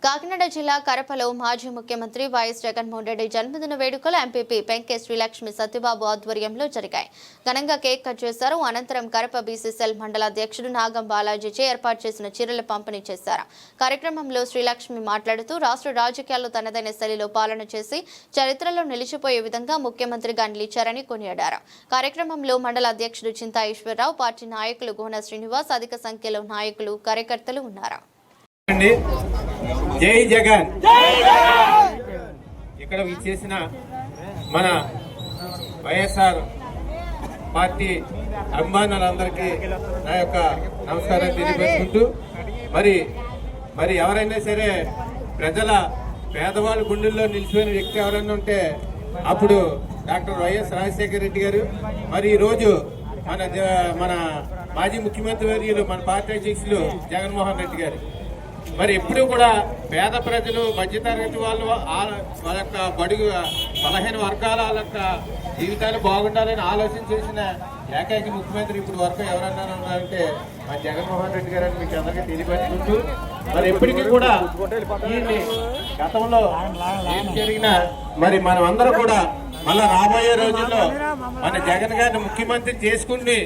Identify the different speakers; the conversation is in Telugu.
Speaker 1: కాకినాడ జిల్లా కరపలో మాజీ ముఖ్యమంత్రి వైఎస్ జగన్మోహన్ రెడ్డి జన్మదిన వేడుకలు ఎంపీపీ పెంకే శ్రీలక్ష్మి సత్యబాబు ఆధ్వర్యంలో జరిగాయి. ఘనంగా కేక్ కట్ చేశారు. అనంతరం కరప బీసీసీఎల్ మండల అధ్యక్షుడు నాగం బాలాజీచే ఏర్పాటు చేసిన చీరల పంపిణీ చేశారు. కార్యక్రమంలో శ్రీలక్ష్మి మాట్లాడుతూ రాష్ట్ర రాజకీయాల్లో తనదైన శైలిలో పాలన చేసి చరిత్రలో నిలిచిపోయే విధంగా ముఖ్యమంత్రిగా నిలిచారని కొనియాడారు. కార్యక్రమంలో మండల అధ్యక్షుడు చింతా ఈశ్వరరావు, పార్టీ నాయకులు గోన శ్రీనివాస్, అధిక సంఖ్యలో నాయకులు కార్యకర్తలు ఉన్నారు.
Speaker 2: జై జగన్. ఇక్కడ విచ్చేసిన మన వైఎస్ఆర్ పార్టీ అభిమానులందరికీ నా యొక్క నమస్కారం తెలియజేసుకుంటూ మరి ఎవరైనా సరే ప్రజల పేదవాళ్ళ గుండెల్లో నిలిచిపోయిన వ్యక్తి ఎవరైనా ఉంటే అప్పుడు డాక్టర్ వైఎస్ రాజశేఖర రెడ్డి గారు. మరి ఈరోజు మన మాజీ ముఖ్యమంత్రి వర్యులు మన పార్టీ అధ్యక్షులు జగన్మోహన్ రెడ్డి గారు. మరి ఎప్పుడు కూడా పేద ప్రజలు, మధ్యతరగతి వాళ్ళు, వాళ్ళ యొక్క బడుగు బలహీన వర్గాల వాళ్ళ యొక్క జీవితాలు బాగుండాలని ఆలోచన చేసిన ఏకైక ముఖ్యమంత్రి ఇప్పుడు వరకు ఎవరన్నా ఉన్నారంటే మన జగన్మోహన్ రెడ్డి గారు అని మీకు అందరికీ తెలియపరుచుకుంటూ, మరి ఎప్పటికీ కూడా ఈ గతంలో ఏం జరిగినా మరి మనం అందరూ కూడా మళ్ళా రాబోయే రోజుల్లో మన జగన్ గారిని ముఖ్యమంత్రి చేసుకుని